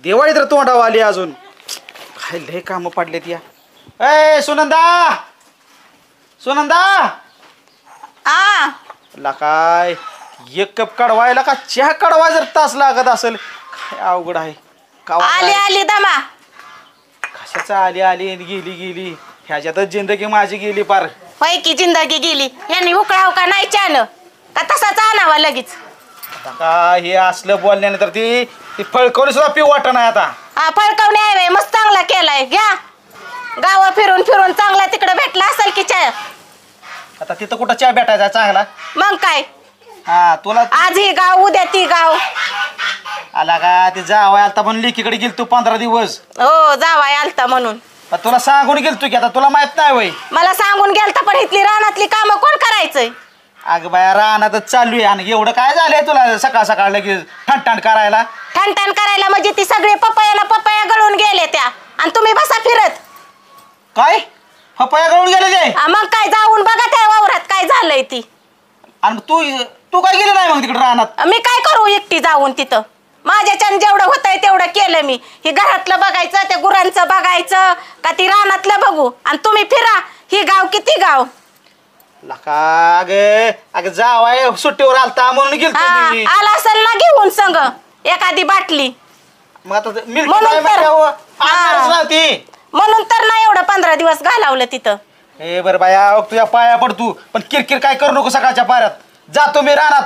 दिवाळी तर तोंडावर आली अजून काय लय काम पडलेत या ए सुनंदा सुनंदा आ ला काय एक कप काढवायला का चहा काढवाय जर तास लागत असेल काय अवघड आहे आली आली दमा कशाचा आली आली गेली गेली ह्याच्यातच जिंदगी माझी गेली पार होय की जिंदगी गेली यांनी उकळाव का नाही चान का तसाच आणावा लगेच आता का हे असलं बोलल्याने तर ती फळकवली सुद्धा पिऊ वाटत नाही आता हा फळकवणे आहे मस्त चांगला केलाय घ्या गाव फिरून फिरून चांगला तिकडे भेटला असेल की चहा आता तिथं कुठं चहा भेटायचा चांगला मग काय हा तुला आज ही गाव उद्या ती गाव आला का ते जावाय आता पण लेकीकडे गेलतो 15 दिवस हो जावाय आलता म्हणून तुला सांगून गेलतो की आता तुला माहित नाही वय मला सांगून गेलता पण इथली रानातली कामं कोण करायचंय अगं बाया रानातच चालू आहे आणि एवढं काय झालंय तुला सकाळ सकाळ लगेच ठणठण करायला ठणठण करायला म्हणजे ती सगळी पपया गळून गेले त्या आणि तुम्ही बसा फिरत काय पपया गळून गेले ते मग काय जाऊन बघा त्या वावरात काय झालंय ती आणि तू तू काय गेली नाही मग तिकडे रानात मी काय करू एकटी जाऊन तिथं माझ्याच्यानं जेवढं होतंय तेवढं केलं मी हे घरातलं बघायचं त्या गुरांचं बघायचं का ती रानातलं बघू आणि तुम्ही फिरा ही गाव किती गाव लका अगं जावाय सुट्टीवर आलता म्हणून गेलतो मी आला असेल ना घेऊन संग एखादी बाटली मग आता म्हणून तर म्हणून तर नाही एवढं 15 दिवस घालवलं तिथं ए बरं बाया तुझ्या पाया पड तू पण किरकिर काय करू नको सकाळच्या पाऱ्यात जातो मी रानात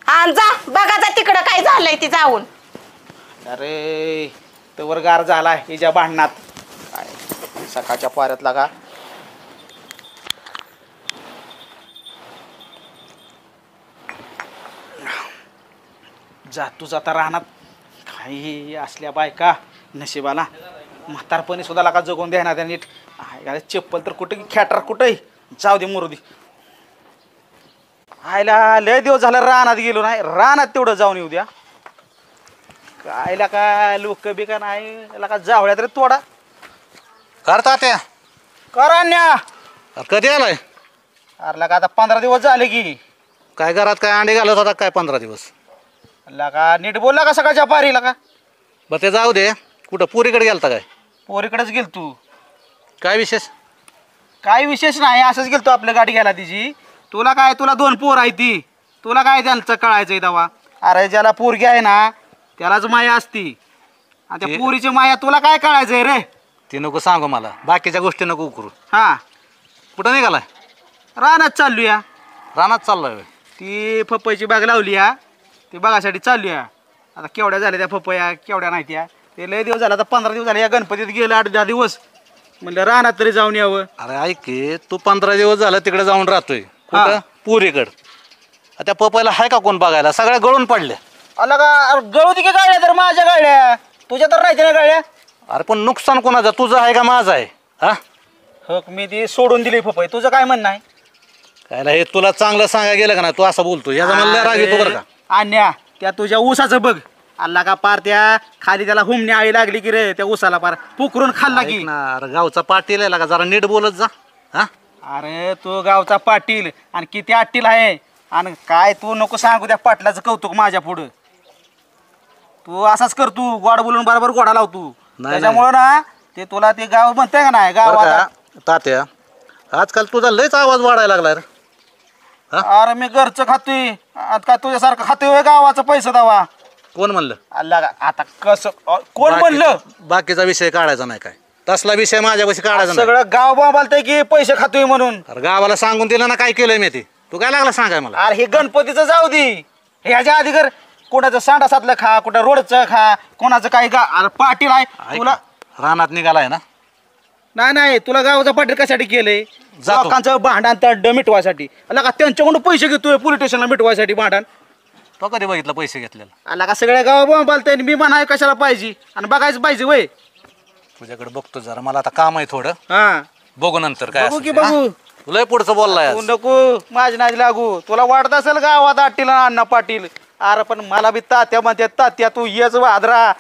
हा जा बघा जा तिकडं काय झालंय ती जाऊन अरे तवर गार झालाय हिच्या भांडणात काय सकाळच्या पाऱ्यात लागा जा तू जाता रानात काही असल्या बायका नशिबाला म्हातारपणी सुद्धा लागा जगून देणार त्या नीट चप्पल तर कुठे खेटर कुठे जाऊ दे मुरुदी आयला लय दिवस झालं रानात गेलो नाही रानात तेवढं जाऊन येऊ द्या कायला का लोक बी का नाही का जावळ्या तरी तोडा करता त्या करान्या कधी आलाय अरे का आता 15 दिवस झाले की काय घरात काय अंडे घालत होता काय 15 दिवस का नीट बोलला का सकाळच्या पारीला का बरं ते जाऊ दे कुठं पुरीकडे गेलता काय पोरीकडेच गेल तू काय विशेष काय विशेष नाही असंच गेलतो आपल्या गाडी घ्यायला तिची तुला काय तुला 2 पोर आहे ती तुला काय त्यांचं कळायचंय दवा अरे ज्याला पोरगी आहे ना त्यालाच माया असती आणि त्या पोरीची माया तुला काय कळायचंय रे ती नको सांगू मला बाकीच्या गोष्टी नको करू हा कुठं निघालाय रानात चालू या रानात चाललोय होय. ती पपईची बाग लावली या ती बागासाठी चालू या आता केवढ्या झाल्या त्या पपया केवढ्या नाही त्या ते लय दिवस झाला आता 15 दिवस झाले या गणपतीत गेलं 8-10 दिवस म्हणलं रानात तरी जाऊन यावं अरे ऐक की तू 15 दिवस झालं तिकडे जाऊन राहतोय कुठं पुरीकड त्या पपईला हाय का कोण बघायला सगळ्या गळून पडल्या आला का गळू ती गाड्या तर माझ्या गाड्या तुझ्या तर राहायच्या ना गाड्या अरे पण नुकसान कोणाचं तुझं आहे का माझं आहे हा हो मी ती सोडून दिली पपई तुझं काय म्हणणं आहे कायला हे तुला चांगलं सांगा गेलं का ना तू असं बोलतो याचा मला राग येतो बरं का अन्या त्या तुझ्या ऊसाचं बघ आला का पार त्या खाली त्याला हुमणी आळी लागली की रे त्या ऊसाला पार पुकरून खाल्ला की ऐक ना अरे गावचा पाटील आहे का जरा नीट बोलत जा हा अरे तो गावचा पाटील आणि किती आटील आहे आणि काय तू नको सांगू त्या पाटलाचं कौतुक माझ्या पुढं तू असाच कर तू गोड बोलून बरोबर गोडा लावतो त्याच्यामुळं ना ते तुला ते गाव म्हणतंय का नाही गाव बरं का, तात्या आजकाल तुझा लयच आवाज वाढायला लागलाय रे अरे मी घरचं खातोय आता काय तुझ्यासारखं खातोय गावाचं पैसे दावा कोण म्हणलं अल्ला आता कसं कोण म्हणलं बाकीचा विषय काढायचा नाही काय तसला विषय माझ्यापाशी काढायचा नाही सगळं गाव बोंबालतंय की पैसे खातोय म्हणून अरे गावाला सांगून दिलं ना काय केलंय मी ते तू काय लागला सांगाय मला अरे हे गणपतीचं जाऊ दे ह्याच्या आधी कर कोणाचं सांडासातलं खा कुठं रोडचं खा कोणाचं काही अरे पाटील आहे ऐक तुला ना, रानात निघालाय ना नाही तुला गावाचं पाटील कशासाठी केलंय जातो. लोकांचं भांडण तंड मिटवायसाठी अला का त्यांच्याकडून पैसे घेतोय पोलीस स्टेशनला मिटवायसाठी भांडण तो कधी बघितलं पैसे घेतलेला आला का सगळ्या गावा बोंबालतंय मी म्हणाय कशाला पाहिजे आणि बघायचं पाहिजे वय तुझ्याकडे बघतो जरा मला आता काम आहे थोडं हा बघू नंतर काय बघू की असेल ते, बघू हा? तुला पुढचं बोललाय तू नको माझी नादी लागू तुला वाटत असेल गावात आटील अण्णा पाटील अरे पण मला बी तात्या म्हणते तात्या तू येच वादरा